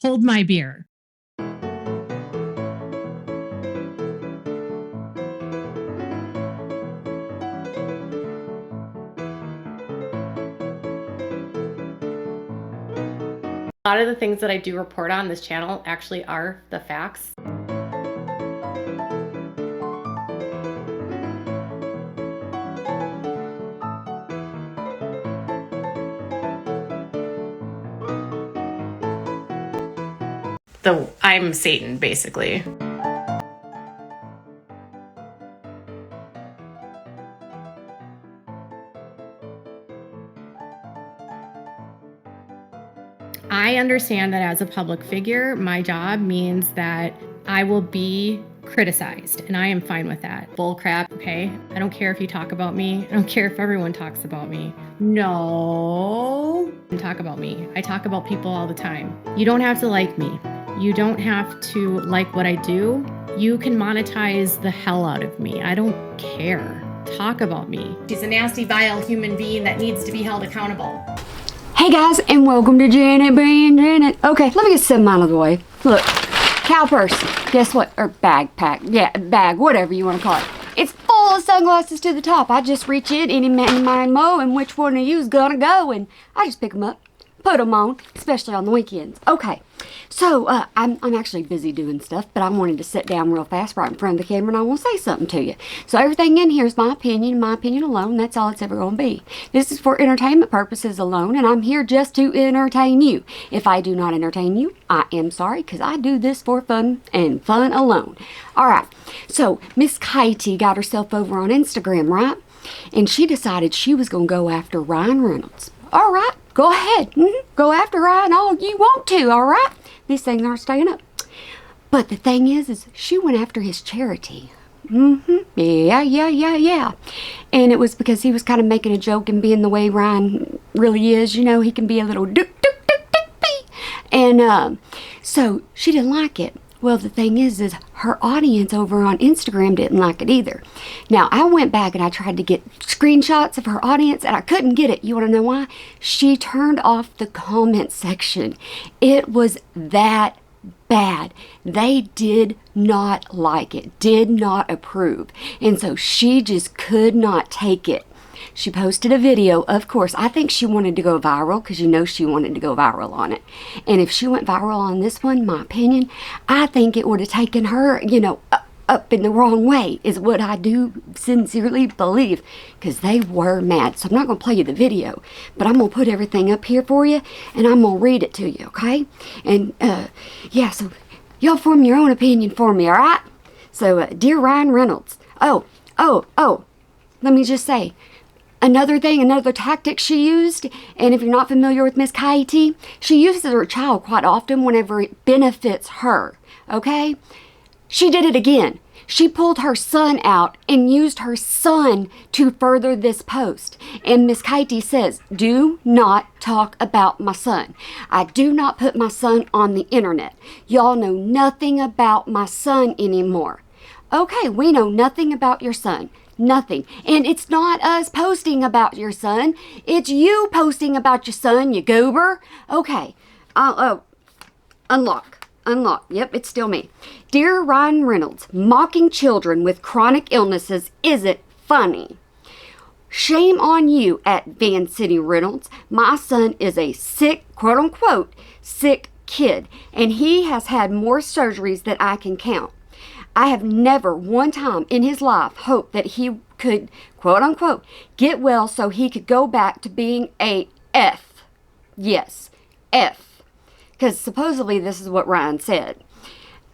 hold my beer. A lot of the things that I do report on this channel actually are the facts. I'm Satan, basically. I understand that as a public figure, my job means that I will be criticized, and I am fine with that. Bull crap, okay? I don't care if you talk about me. I don't care if everyone talks about me. No. Talk about me. I talk about people all the time. You don't have to like me. You don't have to like what I do. You can monetize the hell out of me. I don't care. Talk about me. She's a nasty, vile human being that needs to be held accountable. Hey guys, and welcome to Janet being Janet. Okay, let me get something out of the way. Look, cow purse. Guess what? Or backpack. Yeah, bag, whatever you want to call it. It's full of sunglasses to the top. I just reach in, any man mind mo, and which one of you's gonna go, and I just pick them up, put them on, especially on the weekends. Okay, so I'm actually busy doing stuff, but I wanted to sit down real fast right in front of the camera, and I want to say something to you. So everything in here is my opinion alone. That's all it's ever going to be. This is for entertainment purposes alone, and I'm here just to entertain you. If I do not entertain you, I am sorry, because I do this for fun and fun alone. All right, so Miss Chatity got herself over on Instagram, right? And she decided she was going to go after Ryan Reynolds. All right, go ahead. Go after Ryan all you want to, all right? These things aren't staying up. But the thing is she went after his charity. Yeah. And it was because he was kind of making a joke and being the way Ryan really is. You know, he can be a little dook. And so she didn't like it. Well, the thing is her audience over on Instagram didn't like it either. Now, I went back and I tried to get screenshots of her audience, and I couldn't get it. You want to know why? She turned off the comment section. It was that bad. They did not like it, did not approve. And so she just could not take it. She posted a video, of course. I think she wanted to go viral, because you know she wanted to go viral on it. And if she went viral on this one, my opinion, I think it would have taken her, you know, up in the wrong way, is what I do sincerely believe, because they were mad. So I'm not going to play you the video, but I'm going to put everything up here for you, and I'm going to read it to you, okay? And, yeah, so y'all form your own opinion for me, all right? So, dear Ryan Reynolds, let me just say, another tactic she used, and if you're not familiar with Miss Chatity, she uses her child quite often whenever it benefits her, okay? She did it again. She pulled her son out and used her son to further this post. And Miss Chatity says, do not talk about my son. I do not put my son on the internet. Y'all know nothing about my son anymore. Okay, we know nothing about your son. Nothing. And it's not us posting about your son. It's you posting about your son, you goober. Okay. Unlock. Yep, it's still me. Dear Ryan Reynolds, mocking children with chronic illnesses isn't funny. Shame on you at Van City Reynolds. My son is a sick, quote unquote, sick kid, and he has had more surgeries than I can count. I have never one time in his life hoped that he could, quote unquote, get well so he could go back to being a F. Yes, F. Because supposedly this is what Ryan said.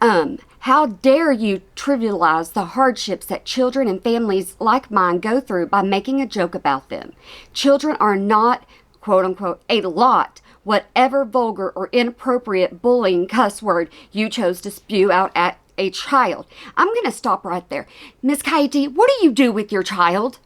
How dare you trivialize the hardships that children and families like mine go through by making a joke about them. Children are not, quote unquote, a lot. Whatever vulgar or inappropriate bullying cuss word you chose to spew out at a child. I'm going to stop right there. Miss Chatity, what do you do with your child?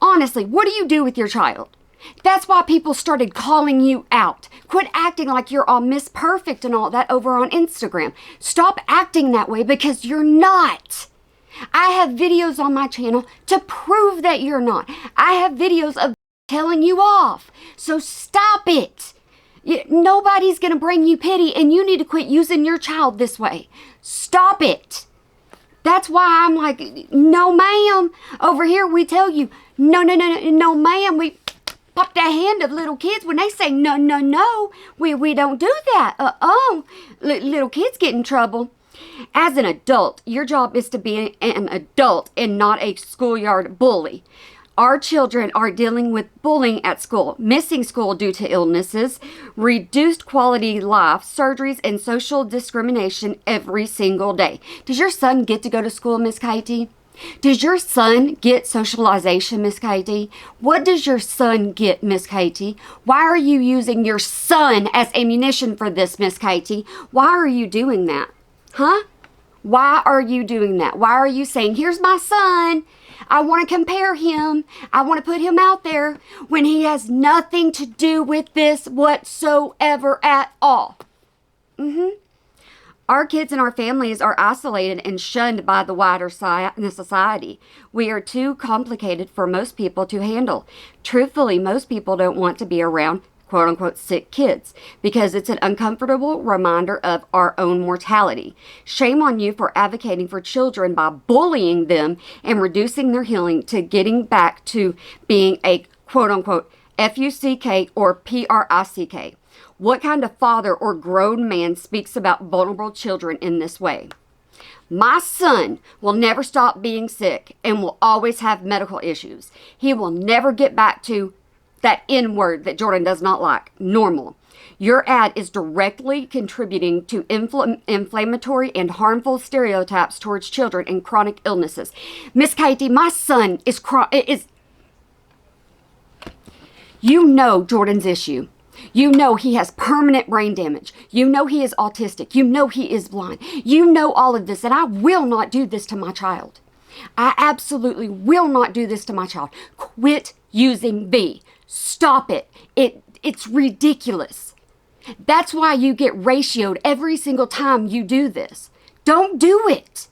Honestly, what do you do with your child? That's why people started calling you out. Quit acting like you're all Miss Perfect and all that over on Instagram. Stop acting that way, because you're not. I have videos on my channel to prove that you're not. I have videos of telling you off. So stop it. Nobody's going to bring you pity, and you need to quit using your child this way. Stop it. That's why I'm like, no, ma'am. Over here, we tell you, no, ma'am. We pop the hand of little kids when they say, no. We don't do that. Little kids get in trouble. As an adult, your job is to be an adult and not a schoolyard bully. Our children are dealing with bullying at school, missing school due to illnesses, reduced quality life, surgeries, and social discrimination every single day. Does your son get to go to school, Miss Katie? Does your son get socialization, Miss Katie? What does your son get, Miss Katie? Why are you using your son as ammunition for this, Miss Katie? Why are you doing that? Huh? Why are you doing that? Why are you saying, here's my son, I want to compare him, I want to put him out there, when he has nothing to do with this whatsoever at all? Our kids and our families are isolated and shunned by the wider society. We are too complicated for most people to handle. Truthfully, most people don't want to be around quote-unquote sick kids because it's an uncomfortable reminder of our own mortality. Shame on you for advocating for children by bullying them and reducing their healing to getting back to being a quote-unquote F-U-C-K or P-R-I-C-K. What kind of father or grown man speaks about vulnerable children in this way? My son will never stop being sick and will always have medical issues. He will never get back to that N word that Jordan does not like, normal. Your ad is directly contributing to inflammatory and harmful stereotypes towards children and chronic illnesses. Miss Katie, my son is you know Jordan's issue. You know he has permanent brain damage. You know he is autistic. You know he is blind. You know all of this, and I will not do this to my child. I absolutely will not do this to my child. Quit using B. Stop it. It's ridiculous. That's why you get ratioed every single time you do this. Don't do it.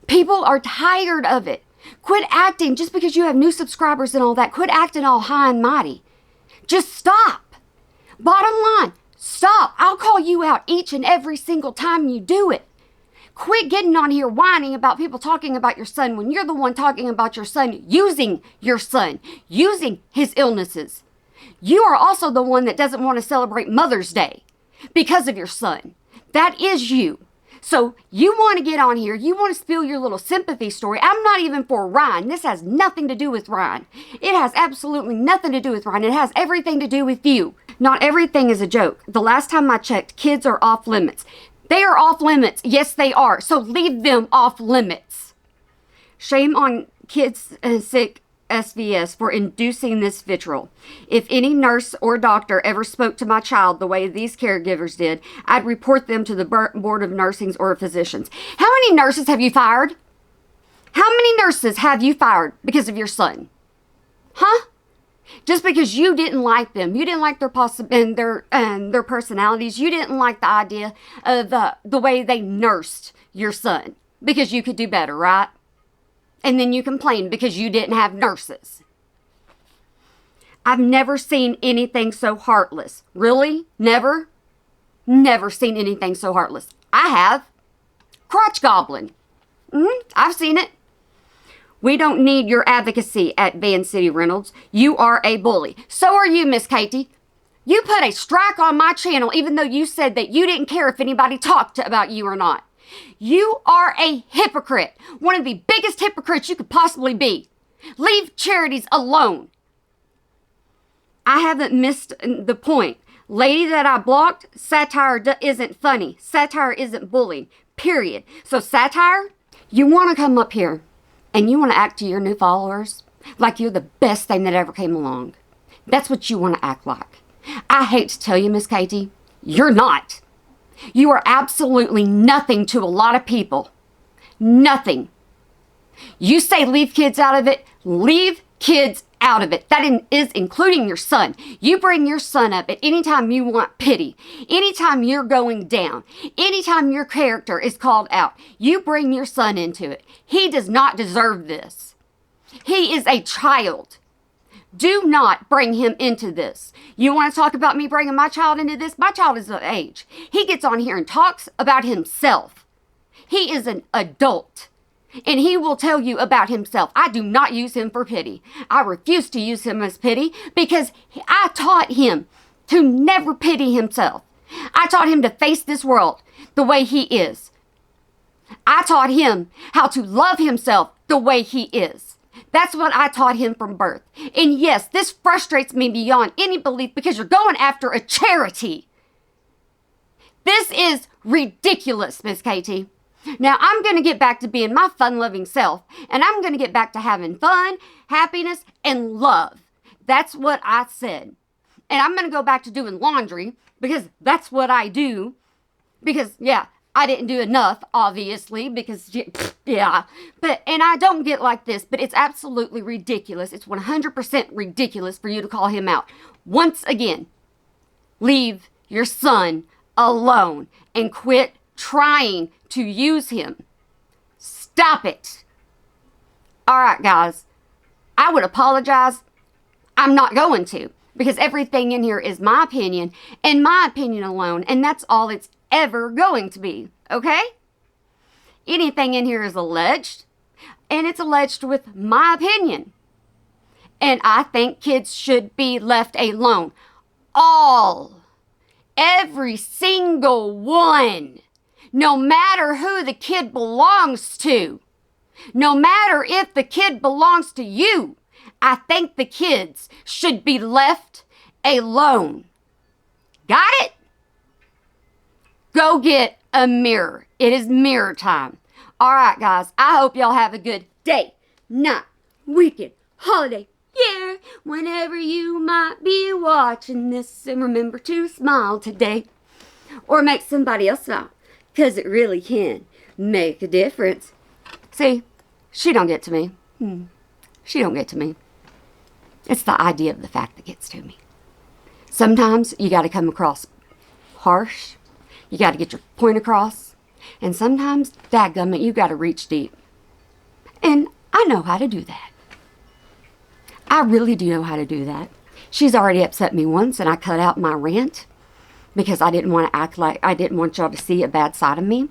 People are tired of it. Quit acting just because you have new subscribers and all that. Quit acting all high and mighty. Just stop. Bottom line, stop. I'll call you out each and every single time you do it. Quit getting on here whining about people talking about your son when you're the one talking about your son, using his illnesses. You are also the one that doesn't want to celebrate Mother's Day because of your son. That is you. So you want to get on here, you want to spill your little sympathy story. I'm not even for Ryan. This has nothing to do with Ryan. It has absolutely nothing to do with Ryan. It has everything to do with you. Not everything is a joke. The last time I checked, kids are off limits. They are off limits. Yes, they are. So leave them off limits. Shame on kids sick SVS for inducing this vitriol. If any nurse or doctor ever spoke to my child the way these caregivers did, I'd report them to the Board of Nursing or physicians. How many nurses have you fired? How many nurses have you fired because of your son? Huh? Just because you didn't like them, you didn't like their their personalities, you didn't like the idea of the way they nursed your son because you could do better, right? And then you complain because you didn't have nurses. I've never seen anything so heartless. Really? Never? Never seen anything so heartless. I have. Crotch goblin. I've seen it. We don't need your advocacy at Van City Reynolds. You are a bully. So are you, Miss Katie. You put a strike on my channel even though you said that you didn't care if anybody talked about you or not. You are a hypocrite. One of the biggest hypocrites you could possibly be. Leave charities alone. I haven't missed the point. Lady that I blocked, satire isn't funny. Satire isn't bullying. Period. So satire, you want to come up here and you want to act to your new followers like you're the best thing that ever came along. That's what you want to act like. I hate to tell you, Miss Katie, you're not. You are absolutely nothing to a lot of people. Nothing. You say leave kids out of it. Leave kids out of it. That is including your son. You bring your son up at any time you want pity. Anytime you're going down. Anytime your character is called out. You bring your son into it. He does not deserve this. He is a child. Do not bring him into this. You want to talk about me bringing my child into this? My child is of age. He gets on here and talks about himself. He is an adult. And he will tell you about himself. I do not use him for pity. I refuse to use him as pity because I taught him to never pity himself. I taught him to face this world the way he is. I taught him how to love himself the way he is. That's what I taught him from birth. And yes, this frustrates me beyond any belief because you're going after a charity. This is ridiculous, Miss Katie. Now, I'm going to get back to being my fun-loving self, and I'm going to get back to having fun, happiness, and love. That's what I said. And I'm going to go back to doing laundry, because that's what I do. Because, yeah, I didn't do enough, obviously, because, yeah. And I don't get like this, but it's absolutely ridiculous. It's 100% ridiculous for you to call him out. Once again, leave your son alone and quit trying to use him. Stop it. All right, guys. I would apologize. I'm not going to, because everything in here is my opinion and my opinion alone, and that's all it's ever going to be, okay? Anything in here is alleged, and it's alleged with my opinion. And I think kids should be left alone. Every single one. No matter who the kid belongs to, no matter if the kid belongs to you, I think the kids should be left alone. Got it? Go get a mirror. It is mirror time. All right, guys, I hope y'all have a good day, night, weekend, holiday, year, whenever you might be watching this, and remember to smile today or make somebody else smile. Because it really can make a difference. See, she don't get to me. She don't get to me. It's the idea of the fact that gets to me. Sometimes you got to come across harsh. You got to get your point across. And sometimes, dadgummit, you got to reach deep. And I know how to do that. I really do know how to do that. She's already upset me once, and I cut out my rant. Because I didn't want to act like, I didn't want y'all to see a bad side of me.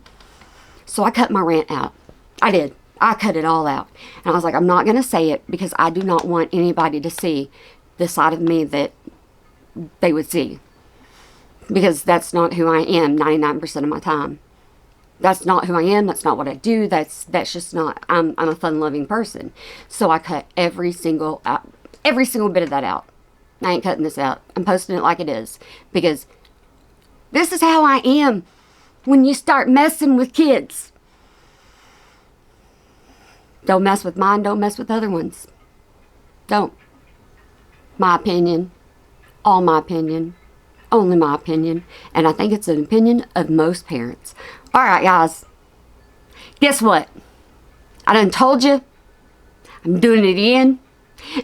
So I cut my rant out. I did. I cut it all out. And I was like, I'm not going to say it because I do not want anybody to see the side of me that they would see. Because that's not who I am 99% of my time. That's not who I am. That's not what I do. That's just not, I'm a fun-loving person. So I cut every single bit of that out. I ain't cutting this out. I'm posting it like it is. Because this is how I am when you start messing with kids. Don't mess with mine, don't mess with other ones. Don't. My opinion, all my opinion, only my opinion, and I think it's an opinion of most parents. All right, guys. Guess what? I done told you. I'm doing it again.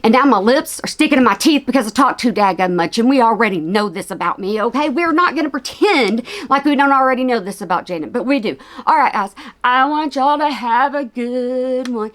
And now my lips are sticking to my teeth because I talk too daggum much, and we already know this about me, okay? We're not going to pretend like we don't already know this about Janet, but we do. All right, guys, I want y'all to have a good one.